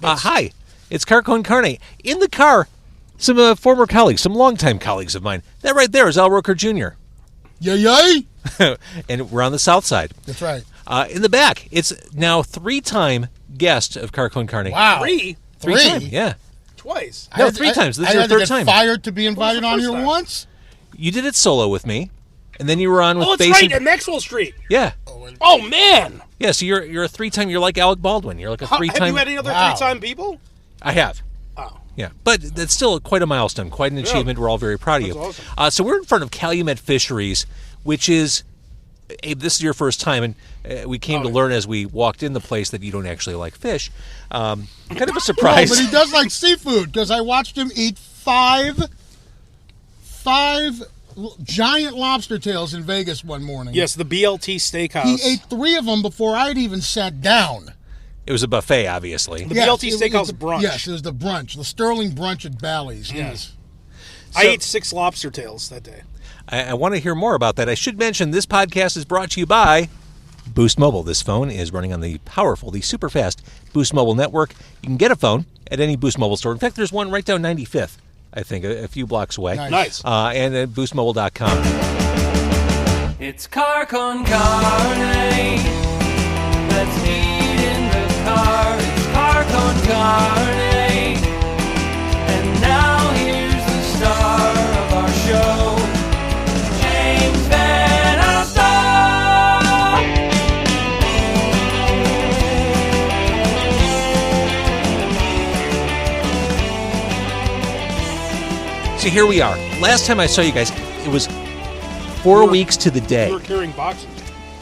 Hi, it's Carcon Carne. In the car, some former colleagues, some longtime colleagues of mine. That right there is Al Roker Jr. Yay! And we're on the south side. That's right. In the back, it's now 3-time guest of Carcon Carne. Wow. Three? 3-time, yeah. Twice. No, 3 times. This is your I had to third get time. fired to be invited on here time? once? You did it solo with me, and then you were on with Oh, that's Basin. right, at Maxwell Street. Yeah. Oh, man. Yeah, so you're a 3-time, you're like Alec Baldwin. You're like a Have 3-time. you had any other Wow. 3-time people? I have. Oh. Yeah, but that's still quite a milestone, quite an achievement. We're all very proud of you. That's So we're in front of Calumet Fisheries, which is, Abe, this is your first time, and we came to learn as we walked in the place that you don't actually like fish. Kind of a No, surprise. but he does like seafood because I watched him eat five giant lobster tails in Vegas one morning. Yes, the BLT Steakhouse. He ate 3 of them before I'd even sat down. It was a buffet, obviously. The BLT Steakhouse brunch. Yes, it was the brunch, the Sterling brunch at Bally's. Yes. I ate 6 lobster tails that day. I want to hear more about that. I should mention this podcast is brought to you by Boost Mobile. This phone is running on the powerful, the super fast Boost Mobile network. You can get a phone at any Boost Mobile store. In fact, there's one right down 95th, I think, a few blocks away. Nice. And at boostmobile.com. It's Carcon Carne. Let's eat in the car. It's Carcon Carne. And now here's the star of our show, James Van Alstyne. So here we are. Last time I saw you guys, it was 4 weeks to the day. We were carrying boxes.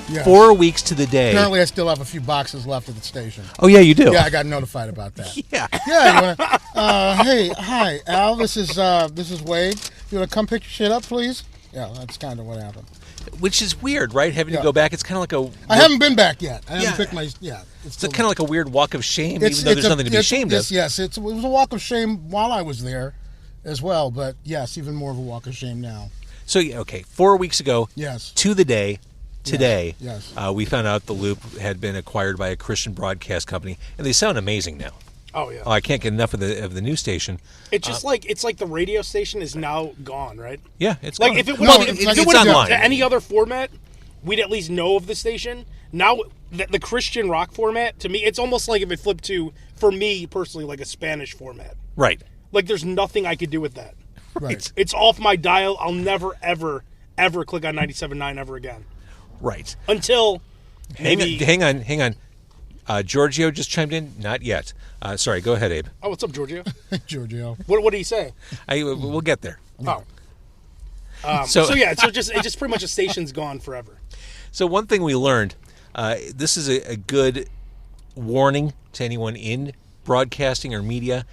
Yes. 4 weeks to the day. Apparently, I still have a few boxes left at the station. Oh, yeah, you do. Yeah, I got notified about that. Yeah. Yeah. You wanna, hey, hi, Al. This is Wade. You want to come pick your shit up, please? Yeah, that's kind of what happened. Which is weird, right? Having to Yeah. go back. It's kind of like a... I haven't been back yet. I haven't Yeah. picked my. Yeah. It's kind of like a weird walk of shame, even though there's nothing to be ashamed of. Yes, it was a walk of shame while I was there as well, but yes, even more of a walk of shame now. So, yeah, okay, 4 weeks ago, Yes. to the day, today, Yes. we found out the Loop had been acquired by a Christian broadcast company, and they sound amazing now. Oh, yeah. Oh, I can't get enough of the news station. It's just like the radio station is now gone, right? Yeah, it's Like gone. if it Well, would it's have online. to any other format, we'd at least know of the station. Now the Christian rock format, to me, it's almost like if it flipped to, for me personally, like a Spanish format. Right. Like there's nothing I could do with that. Right. It's off my dial. I'll never ever click on 97.9 ever again Right. until maybe. Hang on. Giorgio just chimed in. Not yet. Sorry, go ahead, Abe. Oh, what's up, Giorgio? Giorgio. What did he say? We'll get there. Oh. So It's just pretty much the station's gone forever. So one thing we learned, this is a good warning to anyone in broadcasting or media.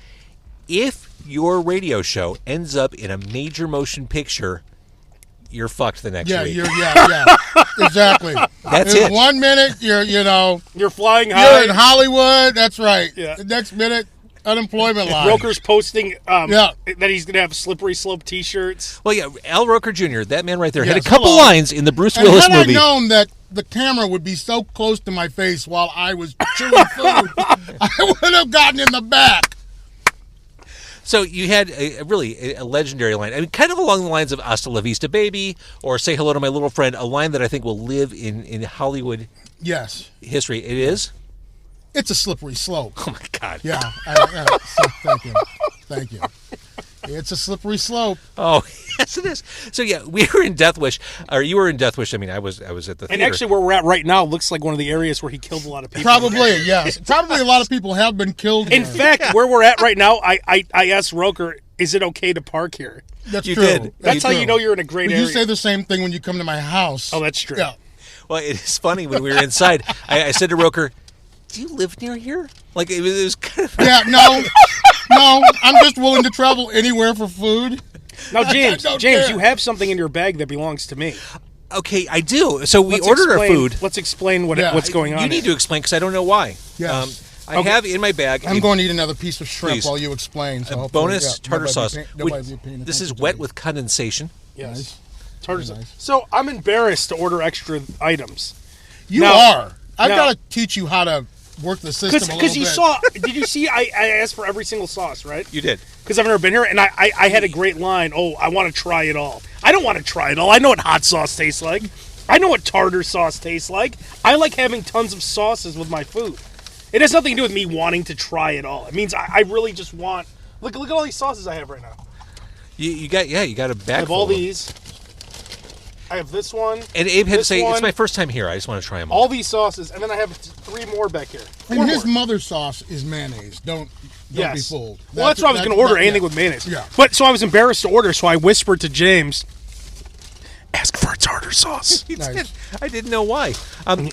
If your radio show ends up in a major motion picture, you're fucked the next week. Yeah, exactly. That's In it. 1 minute, You're flying high. you're in Hollywood. That's right. Yeah. The next minute, unemployment line. Roker's posting Yeah. that he's going to have slippery slope T-shirts. Well, yeah, Al Roker Jr., that man right there, had a Yes, couple hello. lines in the Bruce And Willis had movie. I known that the camera would be so close to my face while I was chewing food, I would have gotten in the back. So you had a legendary line. I mean, kind of along the lines of "Hasta la vista, baby," or "Say hello to my little friend." A line that I think will live in Hollywood Yes. history. It is. It's a slippery slope. Oh my God. Yeah. Thank you. It's a slippery slope. Oh yes, it is. So yeah, we were in Death Wish, or you were in Death Wish. I mean, I was at the theater. And actually, where we're at right now looks like one of the areas where he killed a lot of people. Probably, yes. Probably a lot of people have been killed In here. fact, where we're at right now, I asked Roker, "Is it okay to park here?" That's You true. did. That's how true. you know you're in a great But area. you say the same thing when you come to my house. Oh, that's true. Yeah. Well, it is funny when we were inside. I said to Roker, "Do you live near here?" Like it was kind of. Yeah, no, I'm just willing to travel anywhere for food. Now, James, don't care. you have something in your bag that belongs to me. Okay, I do. So we Let's ordered our explain- food. Let's explain Yeah. what's going on. You need to here. explain because I don't know why. Yes. I have in my bag. I'm going to eat another piece of shrimp Please. while you explain. So a hopefully, bonus yeah, tartar nobody sauce. be paying- which- nobody be paying this is attention to wet me. with condensation. Yes. Nice. Tartar Very sauce. nice. So I'm embarrassed to order extra items. You Now- are. I've now- got to teach you how to work the system a little bit. Because you saw, did you see? I asked for every single sauce, right? You did. Because I've never been here, and I had a great line. Oh, I want to try it all. I don't want to try it all. I know what hot sauce tastes like. I know what tartar sauce tastes like. I like having tons of sauces with my food. It has nothing to do with me wanting to try it all. It means I really just want. Look at all these sauces I have right now. You got a bag. I have all these. I have this one. And Abe had to say, one, it's my first time here. I just want to try them all. All these sauces, and then I have 3 more back here. And his mother's sauce is mayonnaise. Don't be fooled. Well, that's why I was going to order anything with mayonnaise. Yeah. But so I was embarrassed to order, so I whispered to James, ask for a tartar sauce. Nice. I didn't know why.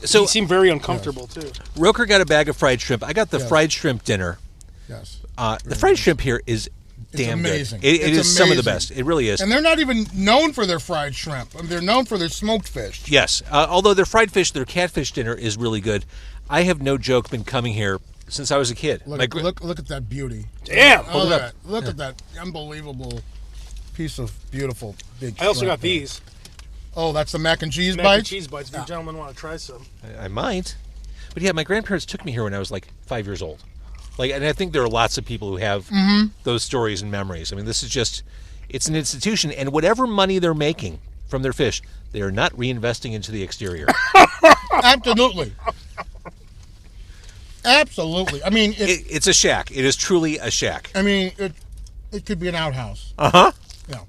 So he seemed very uncomfortable, too. Roker got a bag of fried shrimp. I got the fried shrimp dinner. Yes. The fried shrimp here is damn amazing. good. It is It's some of the amazing. best. It really is. And they're not even known for their fried shrimp. I mean, they're known for their smoked fish. Yes. Although their fried fish, their catfish dinner is really good. I have no joke been coming here since I was a kid. Look at that beauty. Damn. Look at that unbelievable piece of beautiful big I also shrimp got there. these. Oh, that's the mac and cheese Mac bites? and cheese bites. If you gentlemen want to try some. I might. But yeah, my grandparents took me here when I was like 5 years old. And I think there are lots of people who have those stories and memories. I mean, this is just, it's an institution, and whatever money they're making from their fish, they are not reinvesting into the exterior. Absolutely. Absolutely. I mean, It's a shack. It is truly a shack. I mean, it could be an outhouse. Uh-huh. Yeah.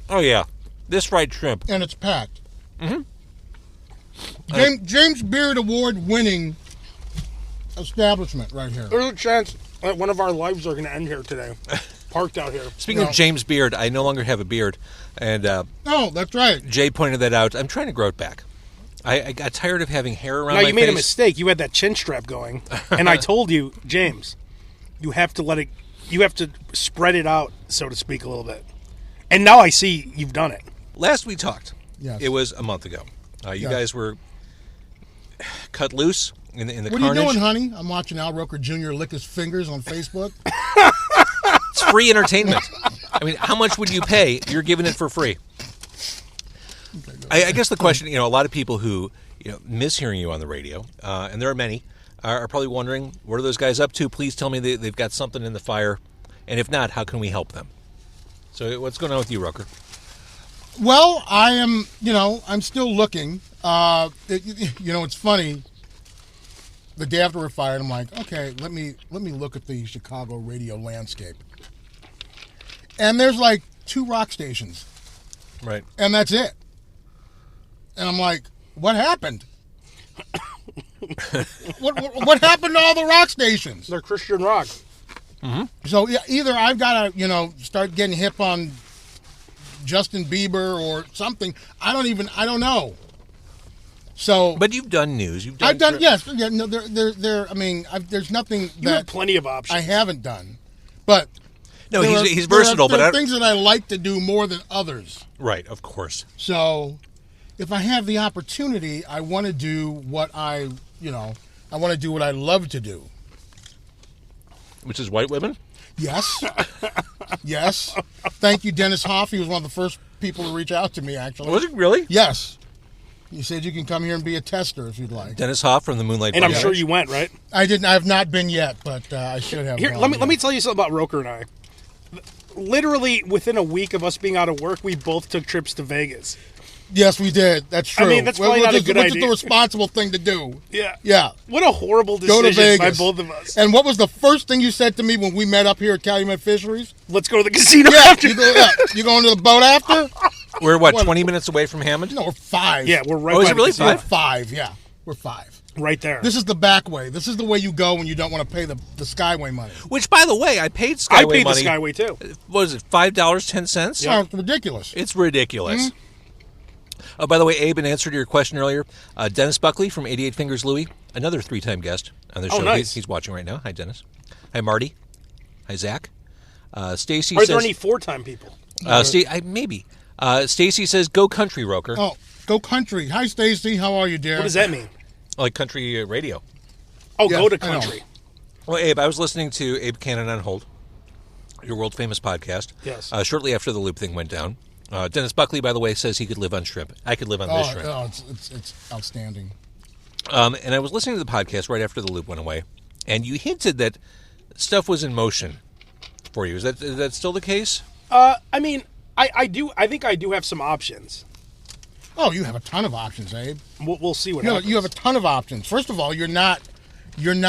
Oh, yeah. This fried shrimp. And it's packed. Mm-hmm. James Beard Award winning establishment right here. There's a chance that one of our lives are going to end here today. Parked out here. Speaking of James Beard, I no longer have a beard. And Oh, that's right. Jay pointed that out. I'm trying to grow it back. I got tired of having hair around Now, my you made a face. mistake. You had that chin strap going. And I told you, James, you have to spread it out, so to speak, a little bit. And now I see you've done it. Last we talked, Yes. it was a month ago. You Yes. guys were cut loose in the What carnage. are you doing, honey? I'm watching Al Roker Jr. lick his fingers on Facebook. It's free entertainment. I mean, how much would you pay? You're giving it for free. I guess the question, a lot of people who miss hearing you on the radio, and there are many, are probably wondering, what are those guys up to? Please tell me they've got something in the fire. And if not, how can we help them? So what's going on with you, Roker? Well, I am, I'm still looking. It's funny. The day after we're fired, I'm like, okay, let me look at the Chicago radio landscape. And there's like 2 rock stations. Right. And that's it. And I'm like, what happened? what happened to all the rock stations? They're Christian rock. Mm-hmm. So either I've got to, start getting hip on Justin Bieber or something. I don't know. So, But you've done news. I've done, yes. Yeah, no, there's nothing You have that plenty of options. I haven't done. But No, he's versatile, there are but things that I like to do more than others. Right, of course. So, if I have the opportunity, I want to do what I want to do what I love to do. Which is white women? Yes. Yes. Thank you, Dennis Hoff. He was one of the first people to reach out to me, actually. Was it really? Yes. He said you can come here and be a tester if you'd like. Dennis Hoff from the Moonlight And I'm Bunch. sure you went, right? I didn't. I have not been yet, but I should have. Here, gone, let me tell you something about Roker and I. Literally within a week of us being out of work, we both took trips to Vegas. Yes, we did. That's true. I mean, that's probably not a good which idea. is the responsible thing to do. Yeah. Yeah. What a horrible Go to decision by Vegas. both of us. And what was the first thing you said to me when we met up here at Calumet Fisheries? Let's go to the casino Yeah, after. you going to the boat after? We're, What? 20 minutes away from Hammond? No, we're 5. Yeah, we're right Oh, is by it really the We're casino. 5, yeah. We're 5. Right there. This is the back way. This is the way you go when you don't want to pay the Skyway money. Which, by the way, I paid Skyway I paid money. the Skyway, too. What is it, $5.10? Oh, it's ridiculous. It's ridiculous. Mm-hmm. Oh, by the way, Abe, in answer to your question earlier, Dennis Buckley from 88 Fingers Louie, another 3-time guest on the show. Nice. He's watching right now. Hi, Dennis. Hi, Marty. Hi, Zach. Stacy Are says... there any 4-time people? Maybe. Stacy says, go country, Roker. Oh, go country. Hi, Stacy. How are you, dear? What does that mean? Like country radio. Oh, Yeah, go to I know. country. Well, Abe, I was listening to Abe Kanan on Hold, your world-famous podcast. Yes. Shortly after the loop thing went down. Dennis Buckley, by the way, says he could live on shrimp. I could live on this shrimp. Oh, it's outstanding. And I was listening to the podcast right after the loop went away, and you hinted that stuff was in motion for you. Is that still the case? I mean, I do. I think I do have some options. Oh, you have a ton of options, Abe. We'll see what happens. You have a ton of options. First of all, you're not. You don't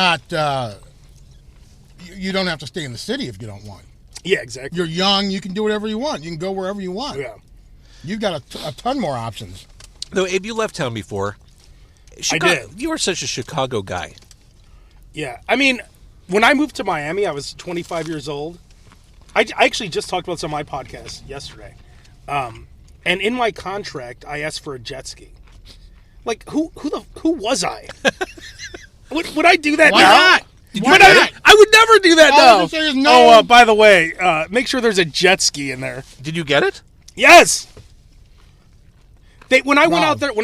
have to stay in the city if you don't want. Yeah, exactly. You're young. You can do whatever you want. You can go wherever you want. Yeah. You've got a ton more options. Though, Abe, you left town before. I did. You are such a Chicago guy. Yeah. I mean, when I moved to Miami, I was 25 years old. I actually just talked about this on my podcast yesterday. And in my contract, I asked for a jet ski. Like, who was I? Would I do that Why now? not? Why not? I would never do that All I now. would say is no. Oh, by the way, make sure there's a jet ski in there. Did you get it? Yes. When I went out there to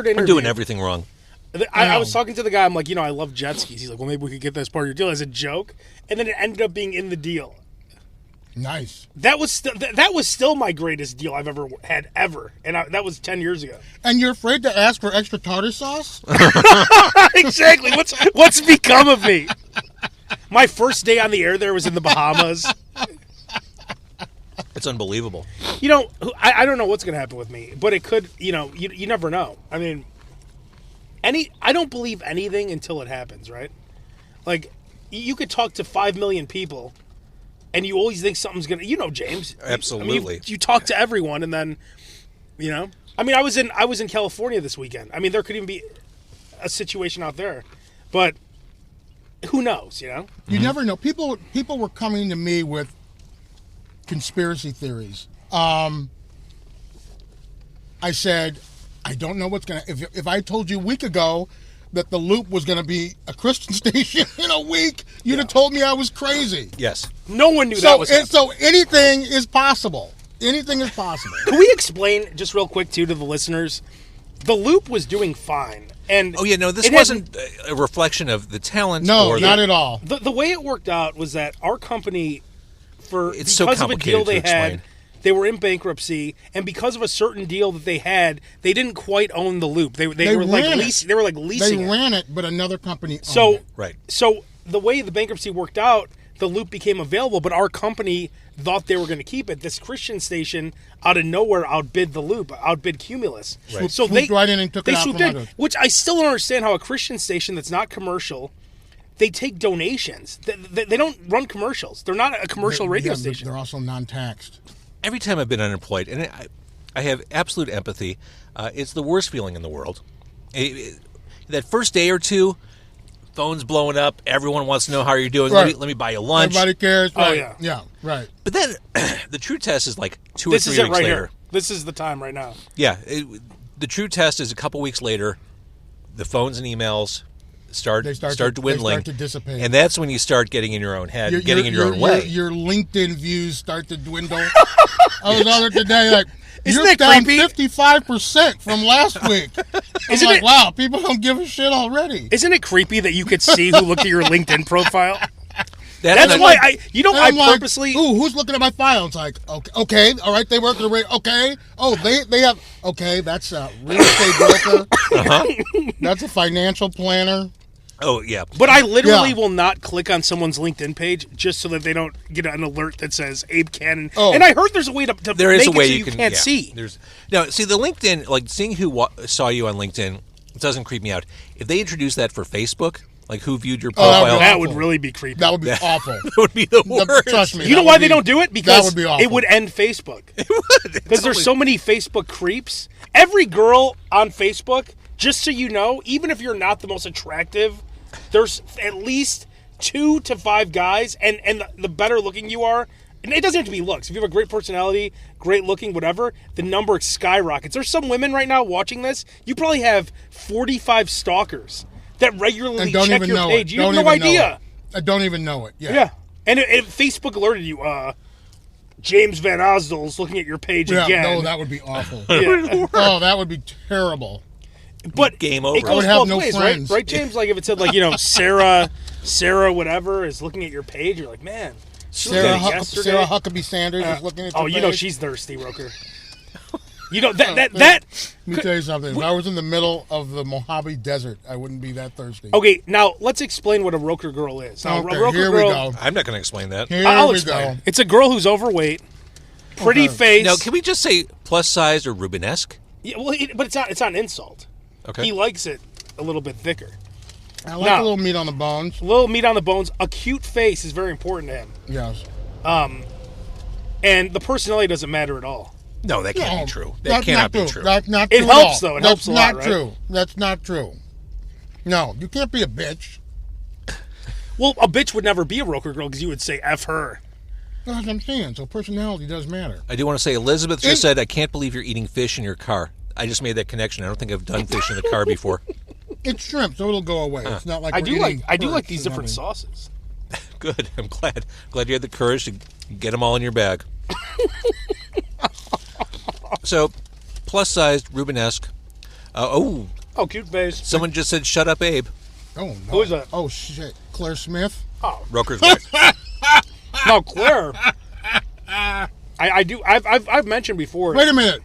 interview, I'm doing everything wrong. I was talking to the guy. I'm like, I love jet skis. He's like, well, maybe we could get that as part of your deal as a joke. And then it ended up being in the deal. Nice. That was still my greatest deal I've ever had, and that was 10 years ago. And you're afraid to ask for extra tartar sauce? Exactly. What's become of me? My first day on the air there was in the Bahamas. It's unbelievable. I don't know what's going to happen with me, but it could. You never know. I mean, I don't believe anything until it happens, right? Like, you could talk to 5 million people. And you always think something's going to, James. Absolutely. I mean, you talk to everyone and then, I mean, I was in California this weekend. I mean, there could even be a situation out there. But who knows, You never know. People were coming to me with conspiracy theories. I said, I don't know what's going to, if I told you a week ago that the Loop was going to be a Christian station in a week, you'd have told me I was crazy. Yes. No one knew that was happening. So anything is possible. Anything is possible. Can we explain just real quick, too, to the listeners? The Loop was doing fine. And this wasn't a reflection of the talent. No, not at all. The way it worked out was that our company, it's so because of a deal complicated they to had, explain. they were in bankruptcy, and because of a certain deal that they had, they didn't quite own the Loop. They were like leasing. They were like leasing. They ran it, but another company owned it. Right. So the way the bankruptcy worked out, the Loop became available, but our company thought they were going to keep it. This Christian station out of nowhere outbid the Loop, outbid Cumulus. Right. So Swooped right in and took it out swooped from in, under. which I still don't understand how a Christian station that's not commercial. They take donations. They don't run commercials. They're not a commercial radio But station. they're also non-taxed. Every time I've been unemployed, and I have absolute empathy, it's the worst feeling in the world. That first day or two, phone's blowing up, everyone wants to know how you're doing. Right. Let me buy you lunch. Everybody cares. Oh, Right. yeah. Yeah, right. But then the true test is like 2 or This 3 is it weeks right later. here. This is the time right now. Yeah, the true test is a couple weeks later. The phones and emails start dwindling, They start to dissipate. and that's when you start getting in your own head, getting in your own way. Your LinkedIn views start to dwindle. I was on it today, like, Isn't you're that down creepy? 55% from last week. Isn't like, it- wow, people don't give a shit already. Isn't it creepy that you could see who looked at your LinkedIn profile? That's That's why I like, purposely. ooh, who's looking at my file? It's like, okay, all right, they work the rate. Okay, oh, they have. Okay, that's a real estate broker. That's a financial planner. Oh yeah, But I literally Yeah. will not click on someone's LinkedIn page just so that they don't get an alert that says Abe Kanan. Oh. And I heard there's a way to there make is a way it so you you can can't yeah, see. There's see the LinkedIn, like seeing who saw you on LinkedIn, it doesn't creep me out. If they introduce that for Facebook, like who viewed your Oh, that would profile, be That awful. would really be creepy. That would be awful. that would be the worst. Trust me. You know that why would they be- don't do it? Because would be awful. it would end Facebook. Because there's Totally. so many Facebook creeps. Every girl on Facebook, just so you know, even if you're not the most attractive, there's at least 2 to 5 guys, and the better looking you are, and it doesn't have to be looks. If you have a great personality, great looking, whatever, the number skyrockets. There's some women right now watching this. You probably have 45 stalkers that regularly And don't check even your know page. it. You have Don't no even know idea. it. I don't even know it. Yeah. Yeah. And if Facebook alerted you, James Van Osdale's looking at your page Yeah, again. no, that would be awful. Yeah. Oh, that would be terrible. But Game over. it I goes would have both no ways, friends. right? Right, James? Like if it said, like, Sarah whatever is looking at your page, you're like, man. she looked at it yesterday. Sarah Huckabee Sanders is looking at your Oh, you know page. she's thirsty, Roker. You know that. Let me tell you something. If I was in the middle of the Mojave Desert, I wouldn't be that thirsty. Okay, now let's explain what a Roker girl is. Now, Okay, a Roker here girl, we go. I'm not going to explain that. Here I'll we explain. go. It's a girl who's overweight, pretty Okay. face. Now, can we just say plus size or Rubenesque? Yeah, well, but it's not an insult. Okay. He likes it a little bit thicker. I like Now- a little meat on the bones. A little meat on the bones. A cute face is very important to him, Yes. and the personality doesn't matter at all. No, that can't No, be true. That that's cannot not be true. true. That's not It true at helps, all. though. It That's helps a lot, not right? true. That's not true. No, you can't be a bitch. Well, a bitch would never be a Roker girl because you would say F her. That's what I'm saying. So personality does matter. I do want to say, Elizabeth just said, I can't believe you're eating fish in your car. I just made that connection. I don't think I've done fish in the car before. It's shrimp, so it'll go away. It's not like I we're do like eating perch these or different something. sauces. Good. I'm glad. Glad you had the courage to get them all in your bag. So, plus-sized, Rubenesque. Oh, cute face. Someone just said, shut up, Abe. Oh, no. Who is that? Oh, shit. Claire Smith? Roker's wife. No, Claire. I do. I've mentioned before. Wait a minute.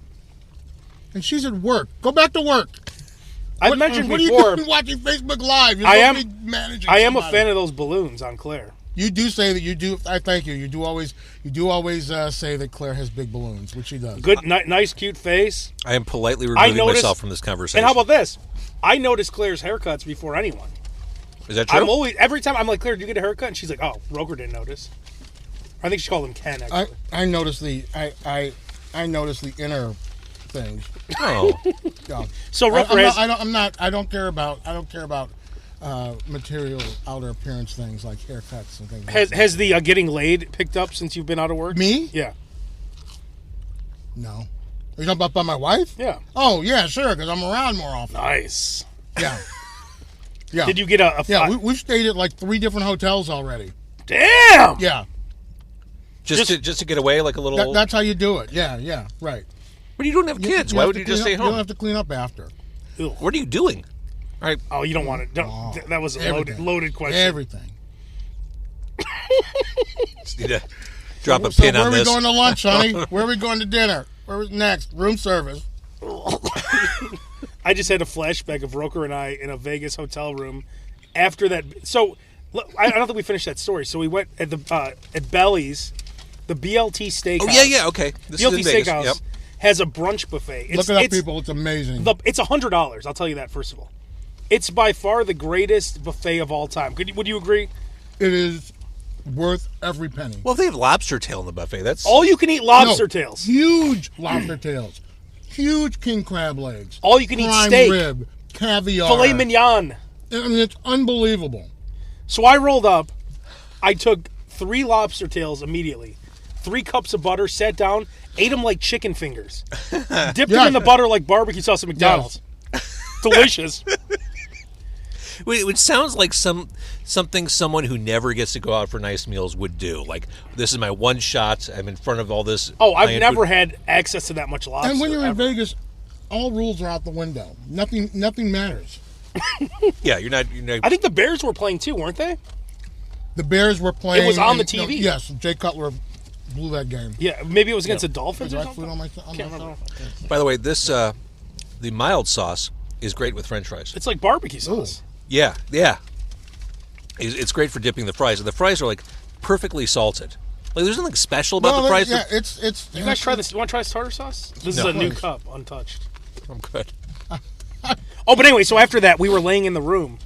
And she's at work. Go back to work. I've mentioned what before. are you doing watching Facebook Live? You're I supposed am. to be managing I am a somebody. fan of those balloons on Claire. You do say that you do. I thank you. You do always say that Claire has big balloons, which she does. Good, nice, cute face. I am politely removing noticed- myself from this conversation. And how about this? I notice Claire's haircuts before anyone. Is that true? I'm always every time I'm like, Claire, did you get a haircut? And she's like, oh, Roker didn't notice. I think she called him Ken. Actually, I notice the I notice the inner things. Oh. Yeah. so Roker has. I don't care about material outer appearance things like haircuts and things. like that. Has the getting laid picked up since you've been out of work? Me? Yeah. No. Are you talking about my wife? Yeah. Oh yeah, sure, because I'm around more often. Nice. Yeah. Yeah. Did you get a Yeah, we've stayed at like 3 different hotels already. Damn. Yeah. Just to get away like a little... That's how you do it. Yeah, right. But you don't have kids. Why have would to you just clean stay up- You don't home? have to clean up after. What are you doing? All right. Oh, you don't want it. Don't, that was a Everything. loaded question. Everything. Just need to drop a So pin where on are we this. going to lunch, honey? Where are we going to dinner? Where's next? Room service. I just had a flashback of Roker and I in a Vegas hotel room after that. So I don't think we finished that story. So we went at the at Belly's, the BLT Steakhouse. Oh, yeah, okay. This is BLT in Vegas. Steakhouse Yep. has a brunch buffet. Look it up, people. It's amazing. It's $100. I'll tell you that first of all. It's by far the greatest buffet of all time. Would you agree? It is worth every penny. Well, if they have lobster tail in the buffet, that's... All you can eat lobster No, tails. Huge lobster tails. Huge king crab legs. All you can eat prime steak. rib. Caviar. Filet mignon. I mean, it's unbelievable. So I rolled up. I took 3 lobster tails immediately, 3 cups of butter, sat down, ate them like chicken fingers, dipped them in the butter like barbecue sauce at McDonald's. Delicious. Which sounds like something someone who never gets to go out for nice meals would do. Like, this is my one shot. I'm in front of all this. Oh, I've high-end never food. had access to that much lobster. And when you're in ever. Vegas, all rules are out the window. Nothing matters. Yeah, you're not. I think the Bears were playing too, weren't they? The Bears were playing. It was on the and, TV. Yes, Jay Cutler blew that game. Yeah, maybe it was against the Dolphins Did or I put something. on my Can't remember. By the way, this the mild sauce is great with French fries. It's like barbecue sauce. Yeah. It's great for dipping the fries, and the fries are like perfectly salted. Like, there's nothing special about the fries. Yeah, it's. You guys try this? You want to try this tartar sauce? This No. is a new cup, untouched. I'm good. Oh, but anyway, so after that, we were laying in the room,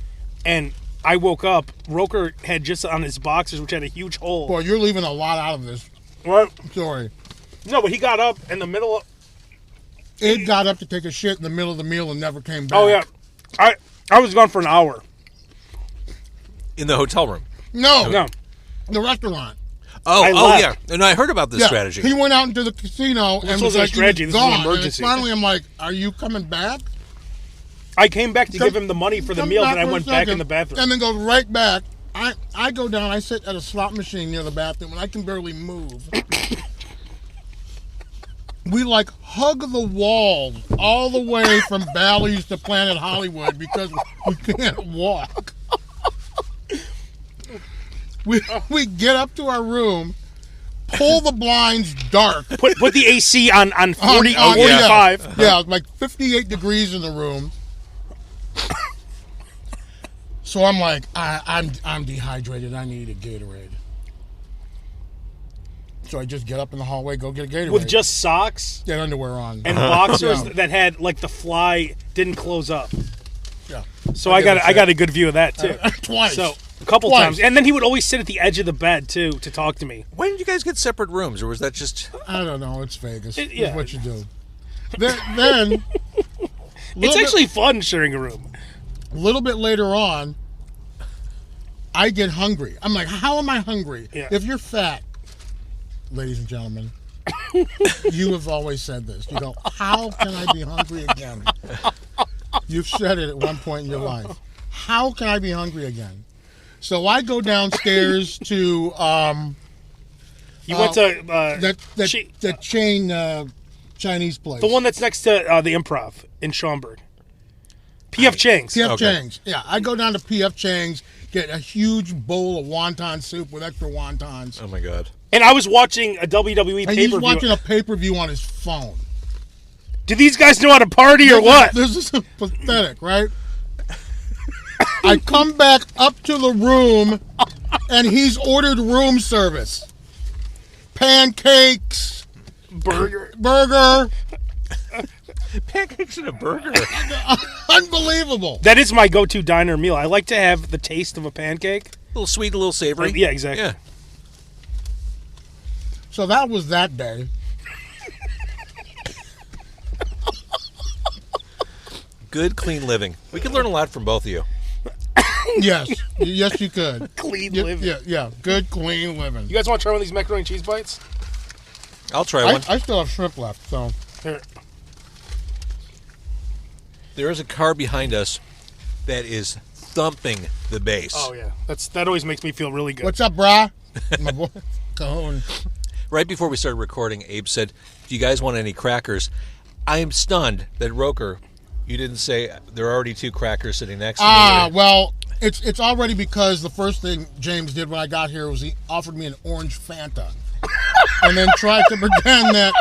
and I woke up. Roker had just on his boxers, which had a huge hole. Boy, you're leaving a lot out of this What? story. No, but he got up in the middle of... Ed got up to take a shit in the middle of the meal and never came back. Oh, yeah. I was gone for an hour. In the hotel room. No, No. the restaurant. Oh, left. yeah. And I heard about this strategy. He went out into the casino and This was wasn't a like, strategy, he was this was an gone. And emergency. finally, I'm like, "Are you coming back?" I came back to give him the money for the Come meal, back then I for a went back in second, the bathroom. and then go right back. I go down. I sit at a slot machine near the bathroom, and I can barely move. We like hug the walls all the way from Bally's to Planet Hollywood because we can't walk. We get up to our room. pull the blinds dark. Put the AC on 40, On- 45. Yeah, like 58 degrees in the room. So I'm like, I'm dehydrated. I need a Gatorade. So I just get up in the hallway, go get a Gatorade. With just socks get underwear on. and boxers Yeah. that had, like, the fly didn't close up. Yeah. So I got a good view of that, too. Twice. So, a couple Twice. times. And then he would always sit at the edge of the bed, too, to talk to me. When did you guys get separate rooms, or was that just... I don't know. It's Vegas. Yeah. It's what you do. Then It's actually fun sharing a room. a little bit later on, I get hungry. I'm like, how am I hungry? Yeah. If you're fat, ladies and gentlemen, you have always said this. You go, how can I be hungry again? You've said it at one point in your life. How can I be hungry again? So I go downstairs to You went to that chain Chinese place. the one that's next to the Improv in Schaumburg. P.F. Chang's. P.F. Okay. Chang's. Yeah, I go down to P.F. Chang's, get a huge bowl of wonton soup with extra wontons. Oh, my God. And I was watching a WWE And he's pay-per-view. watching a pay-per-view on his phone. Do these guys know how to party or what? This is pathetic, right? I come back up to the room, and he's ordered room service. Pancakes, Burger. burger. Pancakes and a burger. Unbelievable. That is my go-to diner meal. I like to have the taste of a pancake. A little sweet, a little savory. Yeah, exactly. Yeah. So that was that day. Good, clean living. We could learn a lot from both of you. Yes. Yes, you could. Clean Yeah, living. yeah. Good, clean living. You guys want to try one of these macaroni and cheese bites? I'll try one. I still have shrimp left, so. Here. There is a car behind us that is thumping the bass. Oh yeah, that always makes me feel really good. What's up, brah? My boy, Cajon. Right before we started recording, Abe said, do you guys want any crackers? I am stunned that Roker, you didn't say there are already 2 crackers sitting next to me. Ah, well, it's already because the first thing James did when I got here was he offered me an orange Fanta. And then tried to pretend that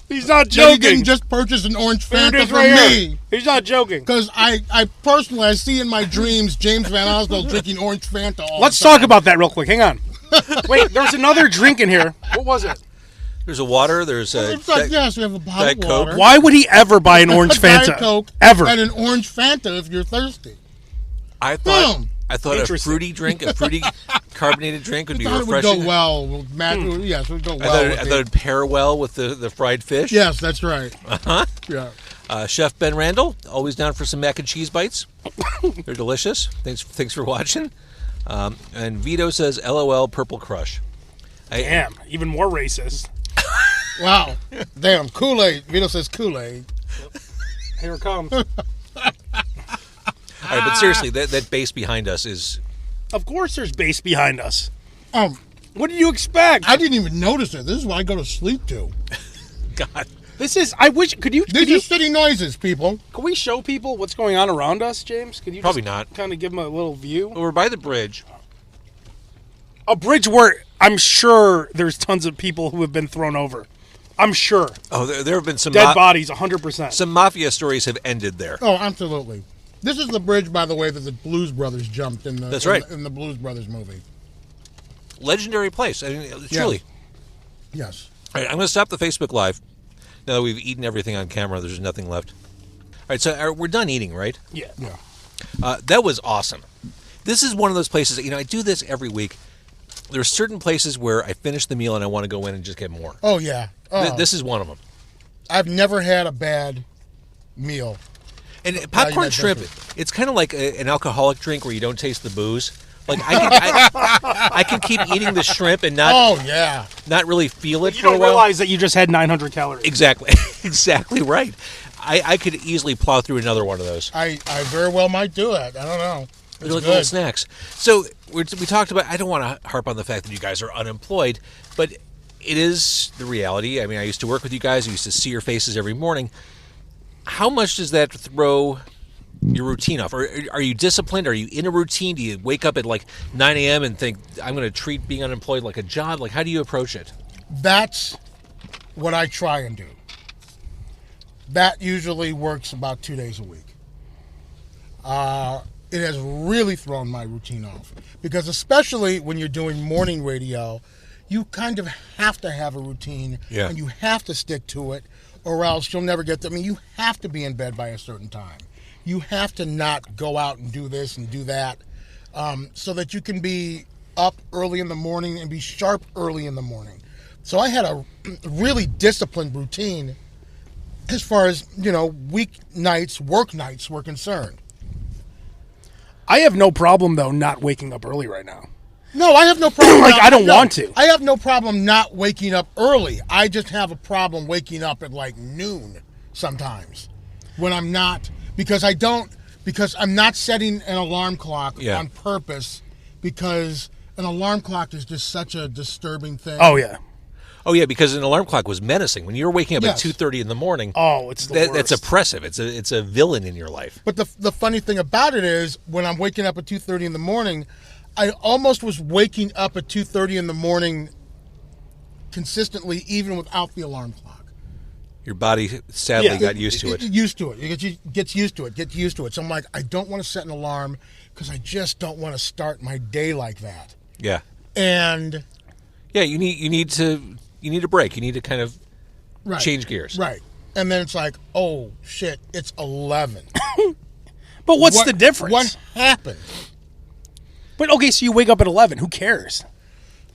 He's not he joking. didn't just purchase an orange There it Fanta is for right me. here. He's not joking. Because I personally, I see in my dreams James Van Osdale drinking orange Fanta all Let's the time. talk about that real quick. Hang on. Wait, there's another drink in here. What was it? There's a water, there's a... In fact, yes, we have a bottle Diet of Coke. water. Why would he ever buy an orange Diet Fanta? Coke Ever. and an orange Fanta if you're thirsty. I thought Hmm. a Interesting. fruity drink, a fruity carbonated drink would be I thought it would refreshing. go well with Matt. Yes, it would go well. I with thought the- it would pair well with the fried fish. Yes, that's right. Uh-huh. Yeah. Chef Ben Randall, always down for some mac and cheese bites. They're delicious. Thanks for watching. And Vito says, LOL, Purple Crush. Damn, even more racist. Wow. Damn. Kool-Aid. Vito says Kool-Aid. Here it comes. All right, but seriously, that bass behind us is... Of course there's bass behind us. What What did you expect? I didn't even notice it. This is what I go to sleep to. God. This is, I wish, could you City noises, people. can we show people what's going on around us, James? Could you Probably just not. kind of give them a little view? Well, we're by the bridge. A bridge where I'm sure there's tons of people who have been thrown over. I'm sure. Oh, there have been some... Dead bodies, 100%. Some mafia stories have ended there. Oh, absolutely. This is the bridge, by the way, that the Blues Brothers jumped in the. That's right. In the Blues Brothers movie. Legendary place. I mean, truly. Yes. All right, I'm going to stop the Facebook Live. Now that we've eaten everything on camera, there's nothing left. All right, so we're done eating, right? Yeah. Yeah. That was awesome. This is one of those places that, I do this every week. There are certain places where I finish the meal and I want to go in and just get more. Oh, yeah. Oh, This is one of them. I've never had a bad meal. And popcorn that shrimp, does it's kind of like an alcoholic drink where you don't taste the booze. Like I can keep eating the shrimp and Oh, yeah. not really feel it You for a don't while. realize that you just had 900 calories. Exactly, exactly right. I could easily plow through another one of those. I very well might do it. I don't know. They're It's like little good. snacks. So we talked about. I don't want to harp on the fact that you guys are unemployed, but it is the reality. I mean, I used to work with you guys. I used to see your faces every morning. How much does that throw your routine off? Or are you disciplined? Are you in a routine? Do you wake up at like 9 a.m. and think, I'm going to treat being unemployed like a job? Like, how do you approach it? That's what I try and do. That usually works about 2 days a week. It has really thrown my routine off. Because especially when you're doing morning radio, you kind of have to have a routine. Yeah. And you have to stick to it, or else you'll never get there. I mean, you have to be in bed by a certain time. You have to not go out and do this and do that, so that you can be up early in the morning and be sharp early in the morning. So I had a really disciplined routine as far as, weeknights, work nights were concerned. I have no problem, though, not waking up early right now. No, I have no problem. I don't want to. I have no problem not waking up early. I just have a problem waking up at like noon sometimes when I'm not, because I'm not setting an alarm clock on purpose, because an alarm clock is just such a disturbing thing. Oh, yeah. Oh, yeah, because an alarm clock was menacing. When you're waking up at 2:30 in the morning, it's the worst. That's oppressive. It's a villain in your life. But the funny thing about it is, when I'm waking up at 2:30 in the morning, I almost was waking up at 2:30 in the morning consistently, even without the alarm clock. Your body sadly got used to it. It gets used to it. So I'm like, I don't want to set an alarm because I just don't want to start my day like that. Yeah. And yeah, you need a break. You need to kind of change gears. Right. And then it's like, oh shit, it's 11. But what's the difference? What happened? But okay, so you wake up at 11. Who cares?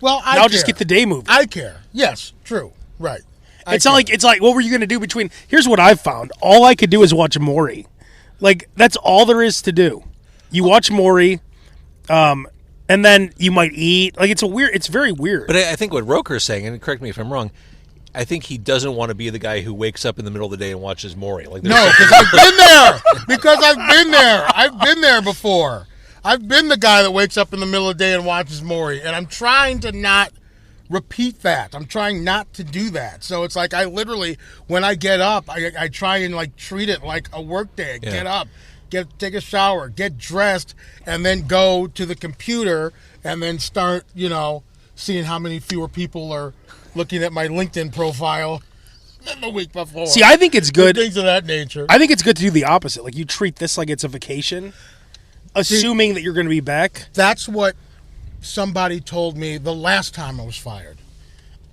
Well, I now care. Just get the day moving. I care. Yes, true. Right. It's like what were you going to do between? Here's what I've found. All I could do is watch Maury. Like, that's all there is to do. You watch Maury, and then you might eat. Like, it's very weird. But I think what Roker is saying, and correct me if I'm wrong, I think he doesn't want to be the guy who wakes up in the middle of the day and watches Maury. Like, no, because I've been there. Because I've been there. I've been there before. I've been the guy that wakes up in the middle of the day and watches Maury, and I'm trying to not repeat that. I'm trying not to do that. So it's like I literally, when I get up, I try and like treat it like a work day. Yeah. Get up, take a shower, get dressed, and then go to the computer and then start, seeing how many fewer people are looking at my LinkedIn profile than the week before. See, I think it's good. Things of that nature. I think it's good to do the opposite. Like, you treat this like it's a vacation, assuming that you're going to be back. That's what somebody told me the last time I was fired.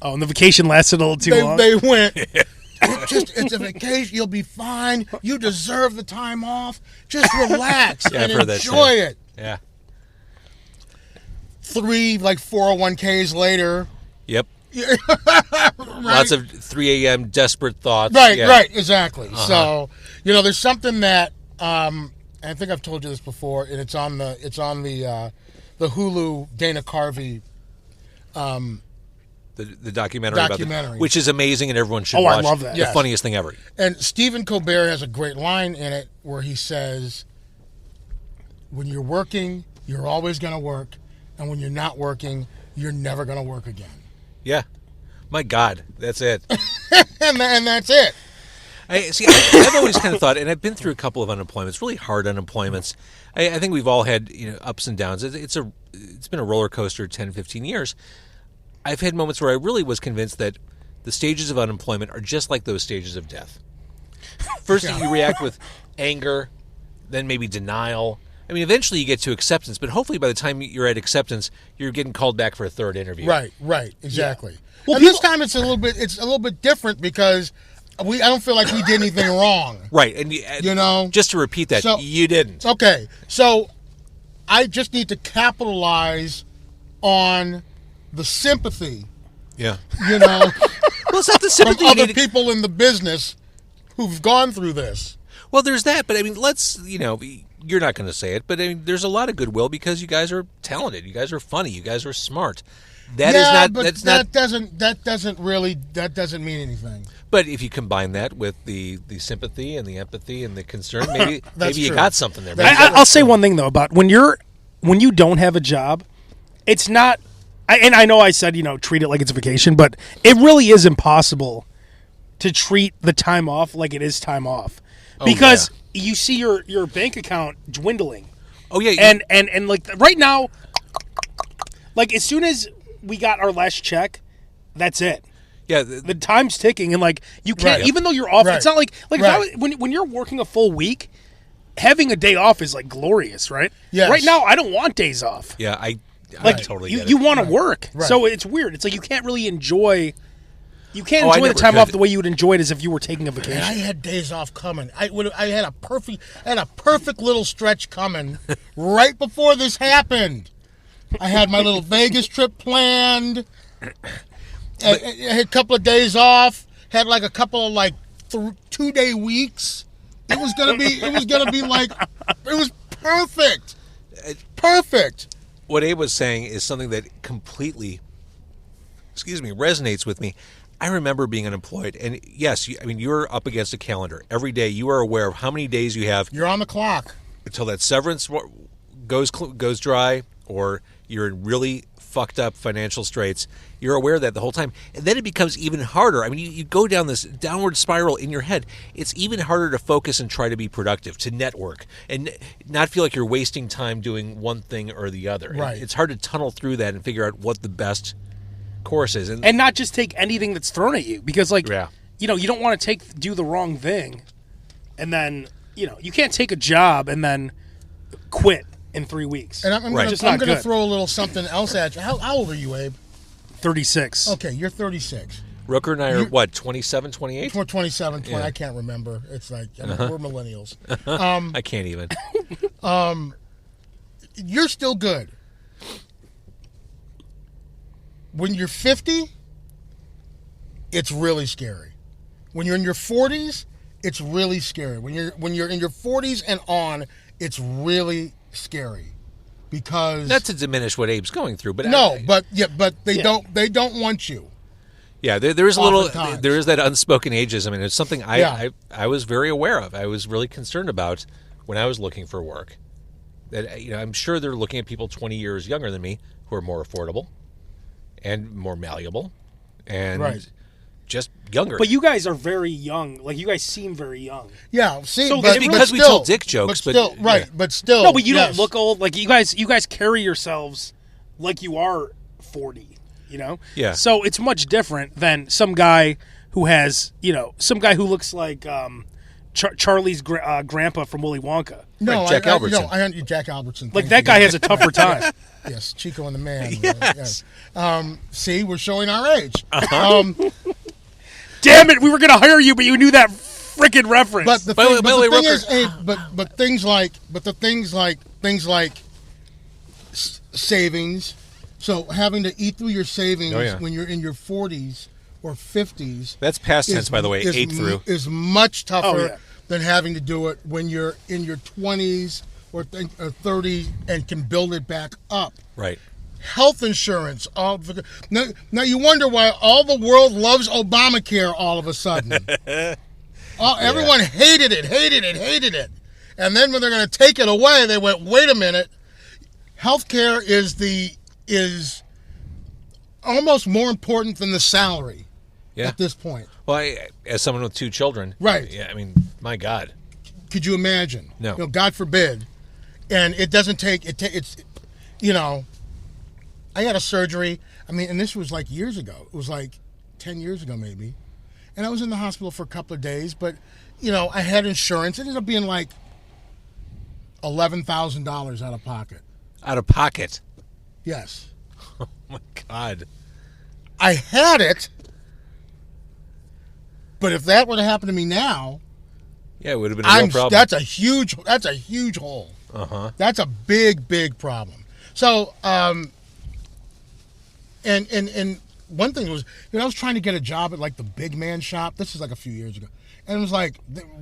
Oh, and the vacation lasted a little too long? They went, it's a vacation. You'll be fine. You deserve the time off. Just relax and enjoy it. Yeah. 3 401ks later. Yep. Right? Lots of 3 a.m. desperate thoughts. Right, exactly. So, there's something that I think I've told you this before, and it's on the Hulu Dana Carvey the documentary about documentary, which is amazing and everyone should watch. I love that. The Yes. funniest thing ever. And Stephen Colbert has a great line in it where he says, when you're working, you're always going to work, and when you're not working, you're never going to work again. Yeah. My God, that's it. and that's it. I've always kind of thought, and I've been through a couple of unemployments, really hard unemployments. I think we've all had ups and downs. It's been a roller coaster 10, 15 years. I've had moments where I really was convinced that the stages of unemployment are just like those stages of death. First, you react with anger, then maybe denial. I mean, eventually you get to acceptance, but hopefully by the time you're at acceptance, you're getting called back for a third interview. Right, exactly. Yeah. Well, and this time it's a little bit different because I don't feel like we did anything wrong. Right, and just to repeat that, you didn't. Okay, so I just need to capitalize on the sympathy. Yeah. Well, it's not the sympathy from other people in the business who've gone through this. Well, there's that, but I mean, you're not going to say it, but I mean, there's a lot of goodwill because you guys are talented, you guys are funny, you guys are smart. That doesn't mean anything. But if you combine that with the sympathy and the empathy and the concern, maybe you got something there. I'll say one thing though about when you don't have a job, it's not. And I know I said treat it like it's a vacation, but it really is impossible to treat the time off like it is time off, because you see your bank account dwindling. Oh yeah, and like right now, like as soon as we got our last check, that's it. yeah. The time's ticking, and like you can't, Right. even though you're off. Right. It's not like if Right. when you're working a full week, having a day off is like glorious, right? Yes. Right now, I don't want days off. yeah, I Like totally you, get it. you want to work, Right. so it's weird. It's like you can't really enjoy. You can't Oh, I enjoy the never time could. off the way you would enjoy it as if you were taking a And I vacation. had days off coming. I had a perfect little stretch coming right before this happened. I had my little Vegas trip planned. I had a couple of days off. Had like a couple of like 2-day weeks. It was gonna be like it was perfect. Perfect. What Abe was saying is something that completely, resonates with me. I remember being unemployed, and yes, you're up against a calendar every day. You are aware of how many days you have You're on the clock. until that severance goes dry, or you're in really fucked up financial straits. You're aware of that the whole time, and then it becomes even harder. You go down this downward spiral in your head. It's even harder to focus and try to be productive, to network, and not feel like you're wasting time doing one thing or the other. Right. It's hard to tunnel through that and figure out what the best course is. And not just take anything that's thrown at you, because like Yeah. you don't want to do the wrong thing, and then you can't take a job and then quit in 3 weeks. And I'm Right. gonna, Just I'm not gonna good. throw a little something else at you. How old are you, Abe? 36. Okay, you're 36. Roker and I are, what, 27, 28? Or 27, 20, Yeah. I can't remember. It's like, we're millennials. I can't even. You're still good. When you're 50, it's really scary. When you're in your 40s, it's really scary. When you're in your 40s and on, it's really scary. Because Not to diminish what Abe's going through, but but they don't want you. Yeah, there is a little, Oftentimes. there is that unspoken ageism, and it's something Yeah. I was very aware of. I was really concerned about when I was looking for work. That I'm sure they're looking at people 20 years younger than me who are more affordable and more malleable and Right. just younger. But you guys are very young. Like you guys seem very young. Yeah, see, So but, it's because but we still, tell dick jokes, but- still, right, yeah. but still, No, but you yes. don't look old. Like you guys carry yourselves like you are 40. Yeah. So it's much different than some guy who has some guy who looks like Charlie's grandpa from Willy Wonka. No, Like Jack Albertson. Jack Albertson. Like thank that you. guy has a tougher time. Yes, Chico and the Man. Yes. See, we're showing our age. Damn it, we were gonna hire you, but you knew that freaking reference. But the By thing, the but way, the thing Roker- is, things like savings. So having to eat through your savings Oh, yeah. when you're in your 40s or 50s. That's past tense, by the way, ate through. Is much tougher Oh, yeah. than having to do it when you're in your 20s or 30s and can build it back up. Right. Health insurance. Now you wonder why all the world loves Obamacare all of a sudden. Everyone hated it. And then when they're going to take it away, they went, wait a minute. Healthcare is almost more important than the salary Yeah. at this point. Well, as someone with 2 children. Right. Yeah, my God. Could you imagine? No. God forbid. And it doesn't take it's I had a surgery. And this was like years ago. It was like 10 years ago maybe. And I was in the hospital for a couple of days, but I had insurance. It ended up being like $11,000 out of pocket. Out of pocket. Yes. Oh, my God. I had it. But if that were to happen to me now, Yeah, it would have been a real problem. that's a huge hole. Uh-huh. That's a big problem. So, and one thing was, I was trying to get a job at like the big man shop. This is like a few years ago, and it was like,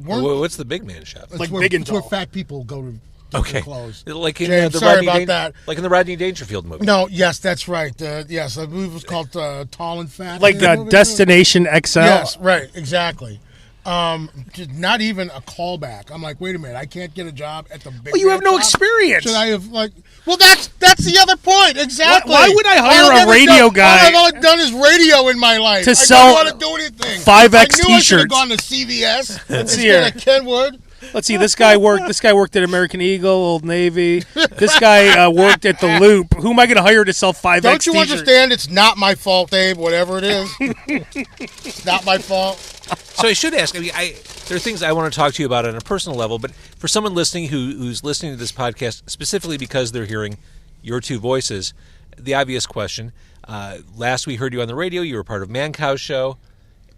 What's the big man shop? Like Big and it's where Tall. fat people go to get Okay. their clothes. Like in James, the sorry Rodney about that. Like in the Rodney Dangerfield movie. No, yes, that's right. Yes, I believe it was called Tall and Fat. like Destination XL. Yes, right, exactly. Not even a callback. I'm like, wait a minute, I can't get a job at the big. Well, you have man no shop? experience. Should I have Well, that's the other point. Exactly. Why would I hire All I've a ever radio done- guy All I've done is radio in my life. to I sell don't know how to do anything. 5X I knew I should have t-shirts? gone to CVS Let's see instead here. of Kenwood. Let's see. This guy worked at American Eagle, Old Navy. This guy worked at the Loop. Who am I going to hire to sell 5X Don't you t-shirts? understand? It's not my fault, Abe. Whatever it is, it's not my fault. So I should ask. I mean, there are things I want to talk to you about on a personal level, but for someone listening who's listening to this podcast specifically because they're hearing your two voices, the obvious question: last we heard you on the radio, you were part of Mancow's show.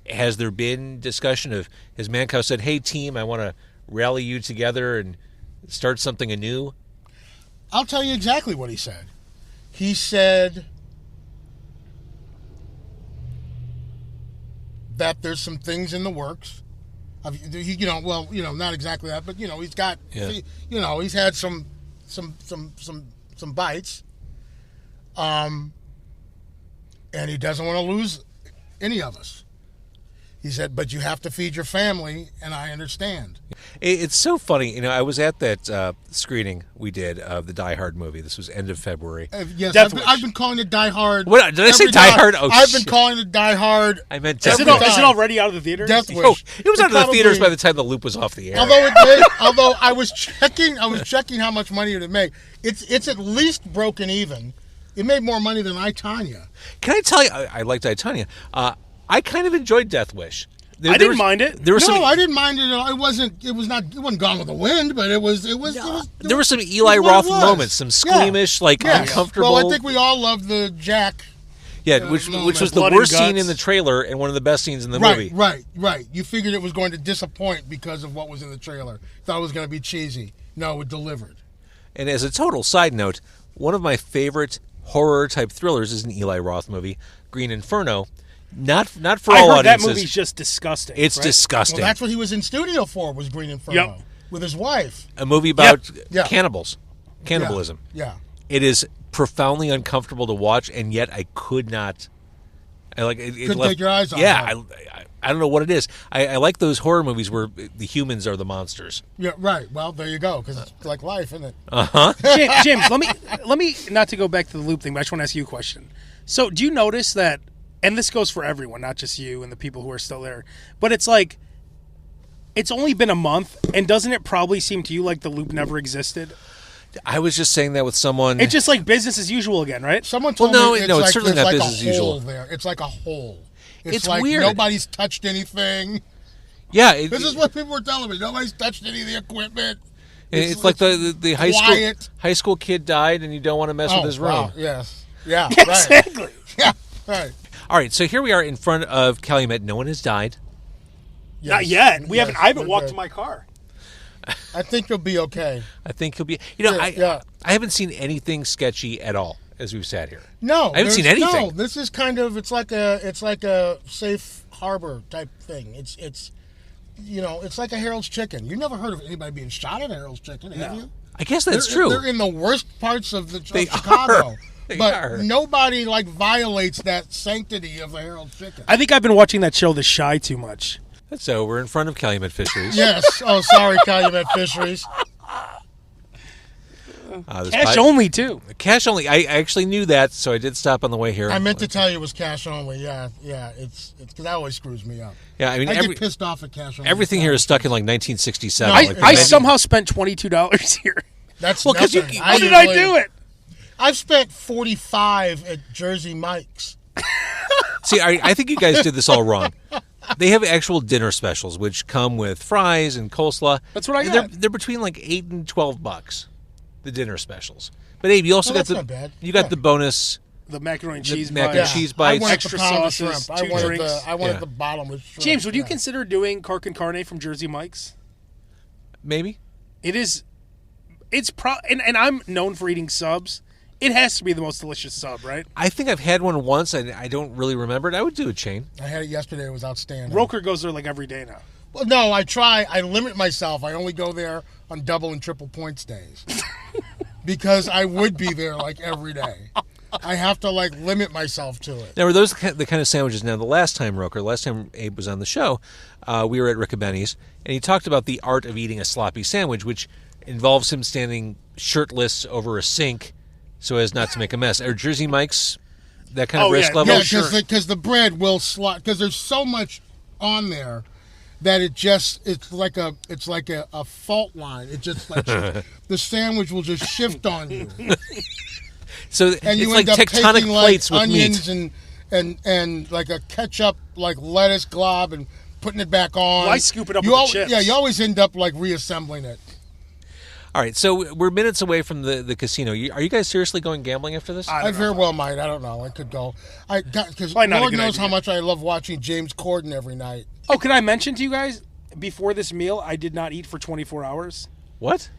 Has there been discussion of? Has Mancow said, "Hey, team, I want to rally you together and start something anew"? I'll tell you exactly what he said. He said that there's some things in the works. Not exactly that, but he's got, he's had some bites, and he doesn't want to lose any of us. He said, but you have to feed your family, and I understand. It's so funny. I was at that screening we did of the Die Hard movie. This was end of February. Yes, I've been calling it Die Hard. What, did I say Die Hard? Oh, I've been calling it Die Hard. I meant Is it already out of the theater? Death Wish. Oh, it was out of the theaters by the time the loop was off the air. Although I was checking how much money it would make. It's at least broken even. It made more money than I, Tonya. Can I tell you? I liked I, Tonya. I kind of enjoyed Death Wish. I didn't mind it. I didn't mind it at all. It wasn't Gone with the Wind, but it was. There were some Eli Roth moments, some squeamish, uncomfortable. Well, I think we all loved the Jack. Yeah, which was the worst scene in the trailer and one of the best scenes in the movie. Right. You figured it was going to disappoint because of what was in the trailer. Thought it was going to be cheesy. No, it delivered. And as a total side note, one of my favorite horror type thrillers is an Eli Roth movie, Green Inferno. Not for all audiences. That movie's just disgusting. It's right? disgusting. Well, that's what he was in studio for, was Green Inferno. Yep. With his wife. A movie about cannibalism. Yeah. It is profoundly uncomfortable to watch, and yet I could not. Couldn't take your eyes off. Yeah, I don't know what it is. I like those horror movies where the humans are the monsters. Yeah, right. Well, there you go, because it's like life, isn't it? James, let me not to go back to the loop thing, but I just want to ask you a question. So, do you notice that? And this goes for everyone, not just you and the people who are still there. But it's like, it's only been a month, and doesn't it probably seem to you like the loop never existed? I was just saying that with someone. It's just like business as usual again, right? Someone told me it's certainly not business as usual. There. It's like a hole. It's like weird. Nobody's touched anything. Yeah. This is what people were telling me. Nobody's touched any of the equipment. It's like the high school kid died, and you don't want to mess with his room. Wow. Yes. Yeah. Exactly. Right. Yeah. Right. All right, so here we are in front of Calumet. No one has died. Yes. Not yet. I haven't walked good. to my car. I think you'll be okay. I think he'll be. I haven't seen anything sketchy at all as we've sat here. No, I haven't seen anything. No, this is kind of it's like a safe harbor type thing. It's like a Harold's Chicken. You've never heard of anybody being shot at Harold's Chicken, have you? I guess that's true. They're in the worst parts of Chicago. But nobody violates that sanctity of the Harold's Chicken. I think I've been watching that show The Chi too much. So we're in front of Calumet Fisheries. Yes. Oh, sorry, Calumet Fisheries. Cash only, too. Cash only. I actually knew that, so I did stop on the way here. I meant to tell you it was cash only. Yeah. It's because that always screws me up. Yeah, I mean, I get pissed off at cash only. Everything here is stuck in 1967. I somehow spent $22 here. That's because how did I do it? I've spent $45 at Jersey Mike's. See, I think you guys did this all wrong. They have actual dinner specials, which come with fries and coleslaw. That's what I got. They're between $8 and $12. The dinner specials. But Abe, you also got not bad. You got the bonus. The macaroni and cheese mac bites. and cheese bites. I wanted extra the pound of sauces, shrimp. I wanted the bottomless shrimp. James, would you consider doing Cark and Carne from Jersey Mike's? Maybe. It is. And I'm known for eating subs. It has to be the most delicious sub, right? I think I've had one once. I don't really remember it. I would do a chain. I had it yesterday. It was outstanding. Roker goes there every day now. Well, no, I try. I limit myself. I only go there on double and triple points days. Because I would be there every day. I have to limit myself to it. Now, were those the kind of sandwiches? Now, last time Abe was on the show, we were at Rickabenny's, and he talked about the art of eating a sloppy sandwich, which involves him standing shirtless over a sink so as not to make a mess. Are Jersey Mike's that kind of risk level? Yeah, because the bread will slot, because there's so much on there that it's like a fault line. It just like the sandwich will just shift on you. So And you it's like end up tectonic taking plates like with onions meat. and like a ketchup like lettuce glob and putting it back on. Well, I scoop it up you with the chips. Yeah, you always end up like reassembling it. All right, so we're minutes away from the casino. Are you guys seriously going gambling after this? I very well might. I don't know. I could go. Because Probably not a Lord good knows idea. how much I love watching James Corden every night. Oh, can I mention to you guys, before this meal, I did not eat for 24 hours? What?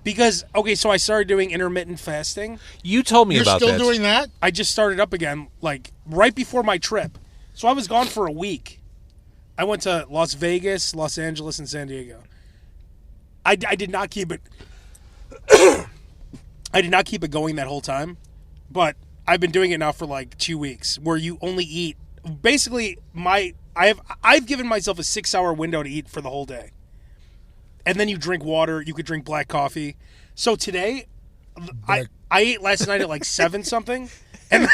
Because, okay, so I started doing intermittent fasting. You told me You're about still that. doing that? I just started up again, like, right before my trip. So I was gone for a week. I went to Las Vegas, Los Angeles, and San Diego. I did not keep it... I did not keep it going that whole time, but I've been doing it now for like 2 weeks, where you only eat. Basically, I've given myself a 6-hour window to eat for the whole day, and then you drink water. You could drink black coffee. So today, I ate last night at like 7 something, and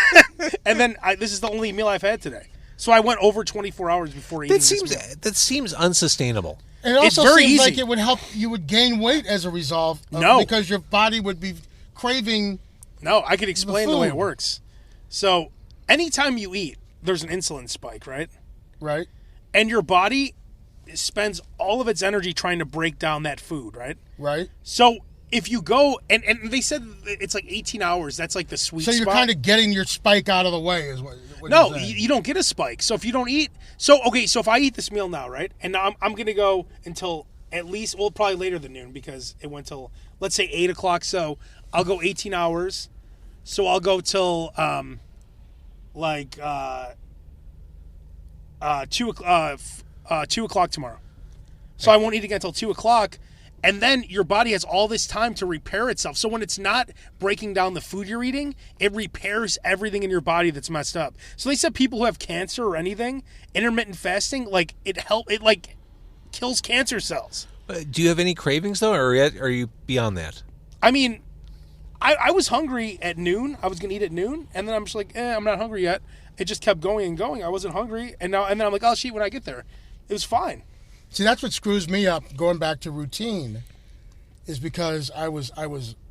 then this is the only meal I've had today. So I went over 24 hours before eating. That seems unsustainable. And it It's also very seems easy. like it would help. You would gain weight as a result. No. Because your body would be craving. No, I can explain the way it food. works. So anytime you eat, there's an insulin spike, right? Right. And your body spends all of its energy trying to break down that food, right? Right. So if you go, and they said it's like 18 hours, that's like the sweet So spot. you're kind of getting your spike out of the way, is what No, you're saying. you don't get a spike. So if you don't eat, so if I eat this meal now, right? And now I'm going to go until at least, well, probably later than noon, because it went till, let's say 8 o'clock. So I'll go 18 hours. So I'll go till 2 o'clock tomorrow. So I won't eat again until 2 o'clock. And then your body has all this time to repair itself. So when it's not breaking down the food you're eating, it repairs everything in your body that's messed up. So they said people who have cancer or anything, intermittent fasting, like it kills cancer cells. Do you have any cravings though, or are you beyond that? I mean, I was hungry at noon. I was gonna eat at noon, and then I'm just like, I'm not hungry yet. It just kept going and going. I wasn't hungry, and then I'm like, I'll eat when I get there. It was fine. See, that's what screws me up. Going back to routine, is because I was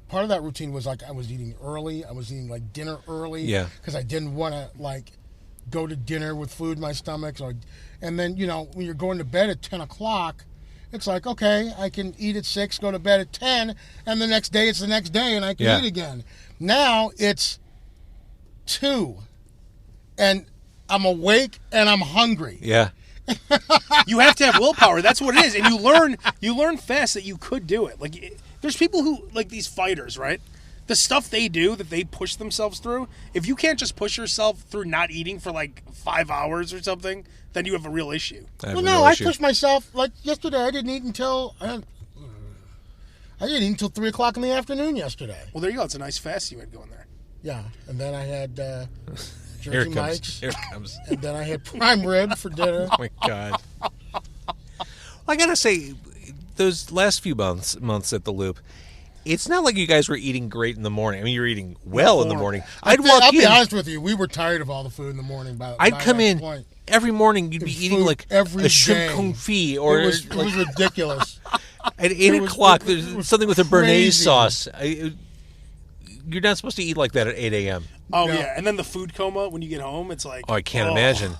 part of that routine was like I was eating early. I was eating like dinner early. Yeah. Because I didn't want to like go to dinner with food in my stomach. And then when you're going to bed at 10 o'clock, it's like, okay, I can eat at 6, go to bed at 10, and the next day it's the next day, and I can eat again. Now it's 2, and I'm awake and I'm hungry. Yeah. You have to have willpower. That's what it is, and you learn fast that you could do it. Like there's people who like these fighters, right? The stuff they do that they push themselves through. If you can't just push yourself through not eating for like 5 hours or something, then you have a real issue. Well, no, I pushed myself. Like yesterday, I didn't eat until 3 o'clock in the afternoon yesterday. Well, there you go. It's a nice fast you had going there. Yeah, and then I had Here Jersey it comes. Mike's, Here it comes. and then I had prime rib for dinner. Oh my God. Well, I gotta say, those last few months at the Loop, it's not like you guys were eating great in the morning. I mean, you're eating well in the morning. I'll be honest with you. We were tired of all the food in the morning. I'd come that in point. every morning. You'd be eating food like every a shrimp day. confit, or It was ridiculous. at 8 o'clock. it There's was something with a béarnaise crazy. sauce. You're not supposed to eat like that at 8 a.m. Oh No. yeah, and then the food coma when you get home, it's like Oh, I can't imagine.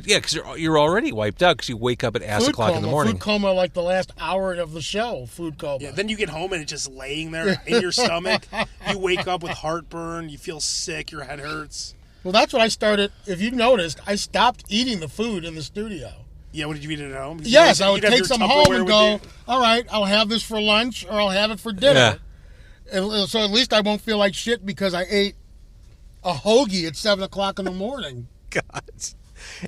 Yeah, because you're already wiped out because you wake up at ass Food o'clock coma, in the morning. Food coma, like the last hour of the show. Food coma. Yeah, then you get home and it's just laying there in your stomach. You wake up with heartburn. You feel sick. Your head hurts. Well, that's what I started. If you noticed, I stopped eating the food in the studio. Yeah, what did you eat at home? Yes, I would You'd have take your some Tupperware home and with go, you? all right, I'll have this for lunch or I'll have it for dinner. And so at least I won't feel like shit because I ate a hoagie at 7 o'clock in the morning. God.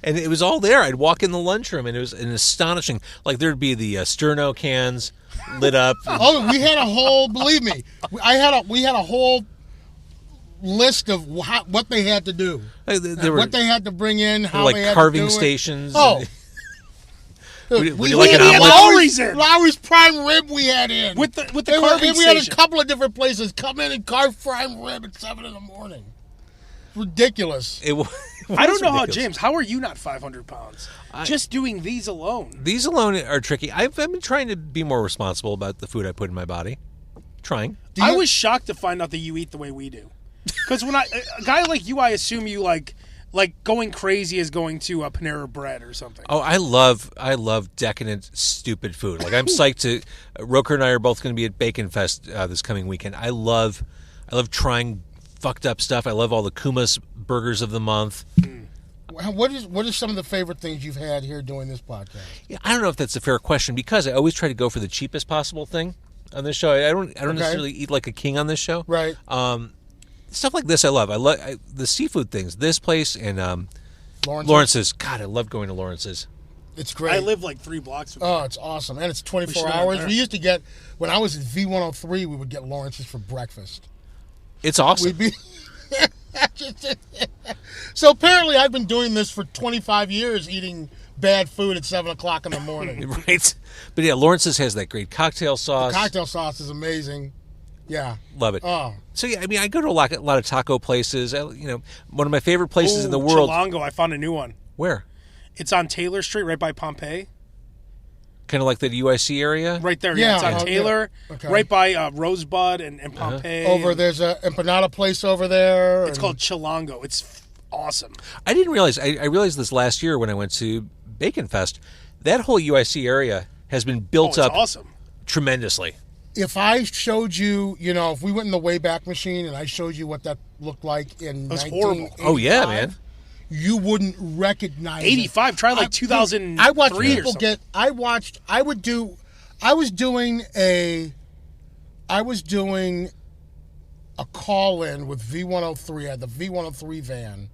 And it was all there. I'd walk in the lunchroom, and it was an astonishing. Like there'd be the Sterno cans lit up. Oh, we had a whole, believe me, we had a whole list of what they had to do. There were what they had to bring in, how like they had carving to do it. stations. Oh. Would you like an had omelet? Lowry's in. Lowry's prime rib we had in. With the we carving had a station. couple of different places come in and carve prime rib at 7 in the morning. It ridiculous. It was I don't know ridiculous. James, how are you not 500 pounds? Just doing these alone. These alone are tricky. I've been trying to be more responsible about the food I put in my body. Trying. I was shocked to find out that you eat the way we do. Because when a guy like you, I assume you like going crazy is going to a Panera Bread or something. Oh, I love decadent, stupid food. Like I'm psyched to. Roker and I are both going to be at Bacon Fest this coming weekend. I love trying fucked up stuff. I love all the Kuma's burgers of the month. What is some of the favorite things you've had here doing this podcast? Yeah, I don't know if that's a fair question because I always try to go for the cheapest possible thing on this show. I don't necessarily eat like a king on this show. Right. Stuff like this I love. I love the seafood things. This place and Lawrence's. God, I love going to Lawrence's. It's great. I live like 3 blocks from Oh, it's awesome. And it's 24 should hours. have We used to get, when I was at V103, we would get Lawrence's for breakfast. It's awesome. We'd be... So apparently I've been doing this for 25 years, eating bad food at 7 o'clock in the morning. Right. But yeah, Lawrence's has that great cocktail sauce. Cocktail sauce is amazing. Yeah. Love it. Oh. So yeah, I mean, I go to a lot of taco places. One of my favorite places in the world. Chilango, I found a new one. Where? It's on Taylor Street, right by Pompeii. Kind of like the UIC area. Right there. Yeah, It's on Taylor, yeah. Okay. right by Rosebud and Pompeii. There's a empanada place over there. It's called Chilango. It's awesome. I didn't realize. I realized this last year when I went to Bacon Fest. That whole UIC area has been built up awesome. tremendously. If I showed you, if we went in the Wayback Machine and I showed you what that looked like in was 1985, horrible. Oh yeah, man. you wouldn't recognize 85. Try like 2003 I watched or people something. I was doing a call in with V103. I had the V103 van,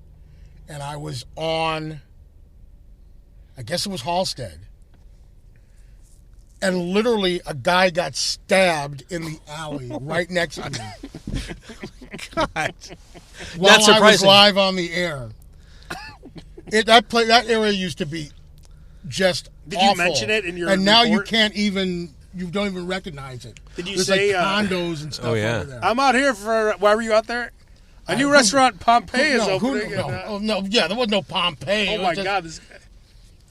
and I was on, I guess it was Halstead. And literally a guy got stabbed in the alley right next to me. God. While Not surprising. I was live on the air. That area used to be just Did awful. you mention it in your And now you report? you don't even recognize it. Did you There's say, like condos and stuff Oh, yeah. over there. I'm out here for. Why were you out there? A new restaurant, Pompeii, is opening. Yeah, there was no Pompeii. Oh It was my just- God! This,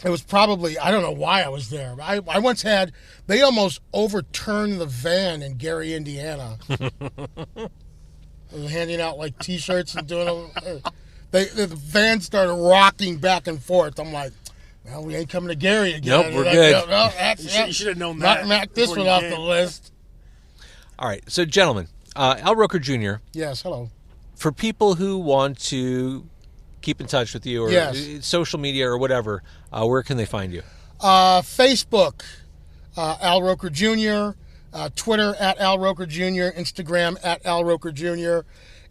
It was probably, I don't know why I was there. I once had, they almost overturned the van in Gary, Indiana. They were handing out like T-shirts and doing, the van started rocking back and forth. I'm like, well, we ain't coming to Gary again. Nope, we're good. you should have known that. Knock this before one you off came. the list. All right, so gentlemen, Al Roker Jr. Yes, hello. For people who want to keep in touch with you or Yes. social media or whatever, where can they find you? Facebook, Al Roker Jr., Twitter at Al Roker Jr., Instagram at Al Roker Jr.,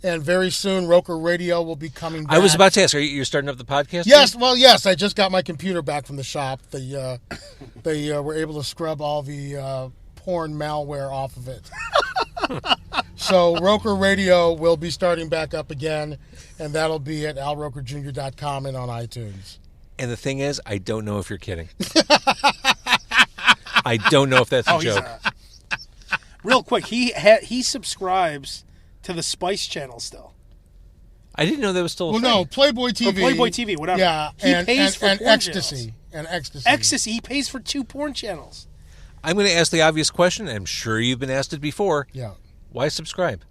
and very soon Roker Radio will be coming back. I was about to ask, you're starting up the podcast? Yes, well, yes. I just got my computer back from the shop. They were able to scrub all the porn malware off of it. So Roker Radio will be starting back up again, and that'll be at alrokerjr.com and on iTunes. And the thing is, I don't know if you're kidding. I don't know if that's a joke. Real quick, he subscribes to the Spice Channel still. I didn't know that was still a Well, thing. no, Playboy TV. Or Playboy TV, whatever. Yeah, He and, pays for and porn Ecstasy. channels. And Ecstasy. Ecstasy, he pays for 2 porn channels. I'm going to ask the obvious question. I'm sure you've been asked it before. Yeah. Why subscribe?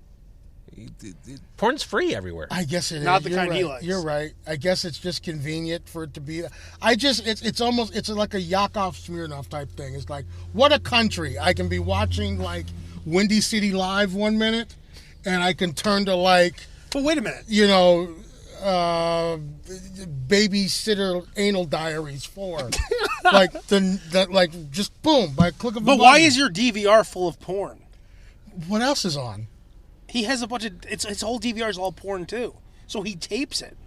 Porn's free everywhere. I guess it is. Not the You're kind right. he likes. You're right. I guess it's just convenient for it to be. It's like a Yakov Smirnoff type thing. It's like, what a country. I can be watching like Windy City Live 1 minute, and I can turn to like, But wait a minute. Babysitter Anal Diaries 4. Just boom, by a click of a But button. why is your DVR full of porn? What else is on? He has a bunch of. His whole DVR is all porn too. So he tapes it.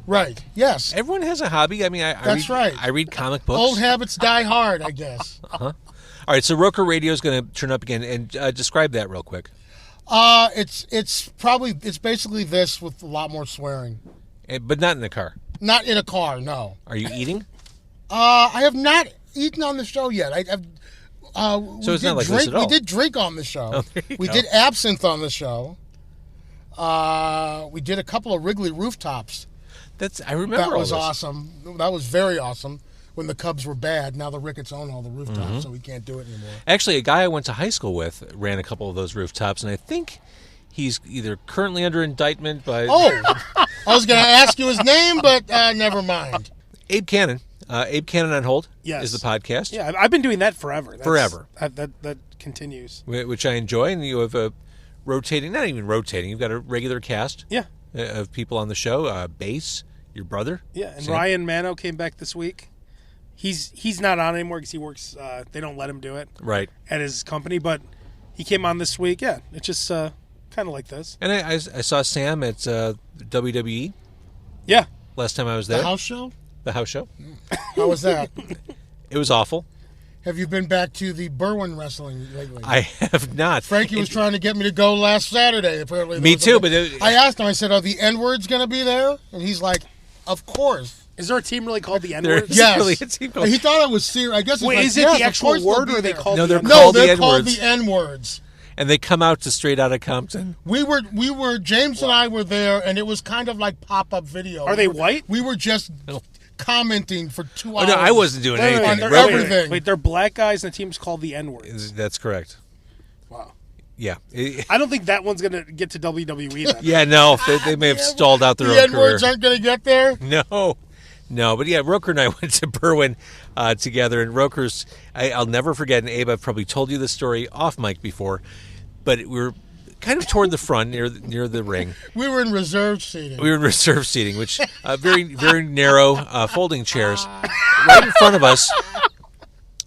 Right. Yes. Everyone has a hobby. I mean, That's right. I read comic books. Old habits die hard, I guess. All right, so Roker Radio is going to turn up again, and describe that real quick. It's basically this with a lot more swearing. But not in the car. Not in a car, no. Are you eating? I have not eaten on the show yet. So it's not like this at all. We did drink on the show. Oh, there you We go. did absinthe on the show. We did a couple of Wrigley rooftops. I remember That all was this. awesome. That was very awesome when the Cubs were bad. Now the Ricketts own all the rooftops, so we can't do it anymore. Actually, a guy I went to high school with ran a couple of those rooftops, and I think he's either currently under indictment by Oh, I was going to ask you his name, but never mind. Abe Kanan. Abe Kanan on Hold Yes. is the podcast. Yeah, I've been doing that forever. Forever. That continues. Which I enjoy, and you have a rotating, not even rotating, you've got a regular cast Yeah. of people on the show. Bass, your brother. Yeah, and Sam. Ryan Mano came back this week. He's not on anymore because he works. They don't let him do it Right. at his company, but he came on this week. Yeah, it's just kind of like this. And I saw Sam at WWE Yeah, last time I was there. The house show? The house show. How was that? It was awful. Have you been back to the Berwyn wrestling lately? I have not. Frankie was trying to get me to go last Saturday. Apparently, Me there was too, but I asked him. I said, "Are the N-words going to be there?" And he's like, "Of course." is there a team really called the There N-word? is. Yes. really a team called- He thought it was serious. I guess. It's Wait, like, is it yes, the of actual course word, they'll or are be they there. called No, the they're N-word? No, called they're the called N-words. the N-words. And they come out to Straight Outta Compton. We were James and I were there, and it was kind of like pop-up video. Are they white? We were just commenting for 2 hours. Oh, no, I wasn't doing Wait, anything. they're Roker- everything. Wait, they're black guys, and the team's called the N-words. That's correct. Wow. Yeah. I don't think that one's gonna get to WWE then. Yeah, no, they may have stalled out their The own career. N-words aren't going to get there. No, but yeah, Roker and I went to Berwyn together, and Roker's, I'll never forget, and Abe, I've probably told you this story off mic before, but we were kind of toward the front near the ring. We were in reserve seating. We were in reserve seating, which very, very narrow folding chairs. Right in front of us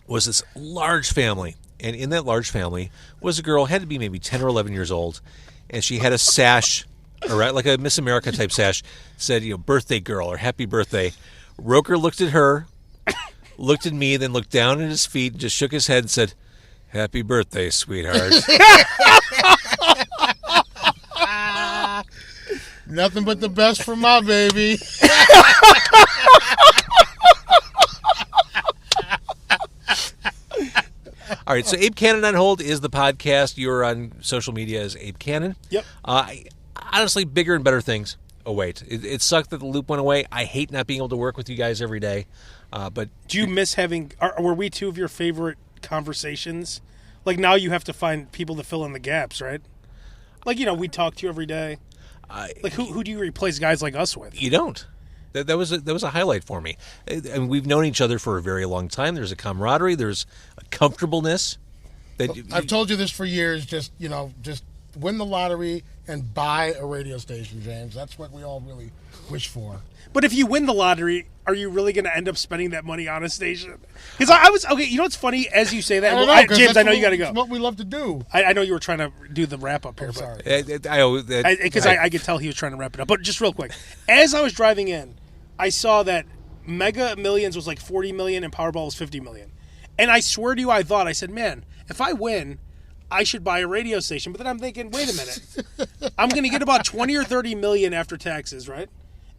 was this large family, and in that large family was a girl, had to be maybe 10 or 11 years old, and she had a sash, like a Miss America type sash, said, birthday girl or happy birthday. Roker looked at her, looked at me, then looked down at his feet, and just shook his head and said, "Happy birthday, sweetheart." Nothing but the best for my baby. All right, so Abe Kanan on Hold is the podcast. You're on social media as Abe Kanan. Yep. Honestly, bigger and better things await. It sucked that the loop went away. I hate not being able to work with you guys every day. But Do you miss having? Were we two of your favorite conversations? Like now you have to find people to fill in the gaps, right? Like we talk to you every day. Like who do you replace guys like us with? you don't. That was a highlight for me. I mean, we've known each other for a very long time. There's a camaraderie. There's a comfortableness. I've told you this for years. Just win the lottery and buy a radio station, James. That's what we all really wish for. But if you win the lottery, are you really going to end up spending that money on a station? Because I was okay. You know what's funny? As you say that, I don't know, 'cause James, that's I know you got to It's go. what we love to do. I know you were trying to do the wrap up here, I'm but sorry. because I could tell he was trying to wrap it up. But just real quick, as I was driving in, I saw that Mega Millions was like 40 million and Powerball was 50 million. And I swear to you, I said, man, if I win, I should buy a radio station. But then I'm thinking, wait a minute. I'm going to get about 20 or 30 million after taxes, right?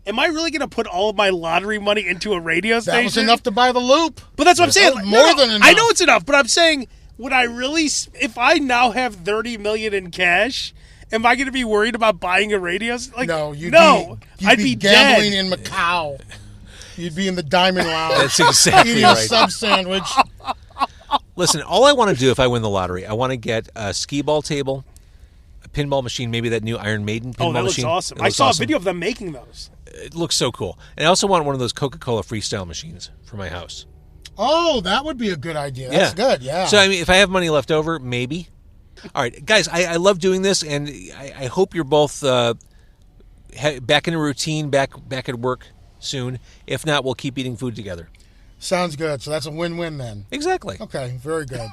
Am I really going to put all of my lottery money into a radio station? That was enough to buy the loop. But that's what I'm saying. That was more than enough. I know it's enough, but I'm saying, would I really, if I now have 30 million in cash, am I going to be worried about buying a radio? Like, No, you'd I'd be be gambling dead. in Macau. You'd be in the Diamond Lounge. That's exactly eating a right. sub sandwich. Listen, all I want to do if I win the lottery, I want to get a skee ball table, a pinball machine, maybe that new Iron Maiden pinball Oh, that looks machine. awesome. It I looks saw awesome. a video of them making those. It looks so cool. And I also want one of those Coca-Cola freestyle machines for my house. Oh, that would be a good idea. That's good, yeah. So, I mean, if I have money left over, maybe. All right, guys, I love doing this, and I hope you're both back in a routine, back at work soon. If not, we'll keep eating food together. Sounds good. So that's a win-win then. Exactly. Okay, very good.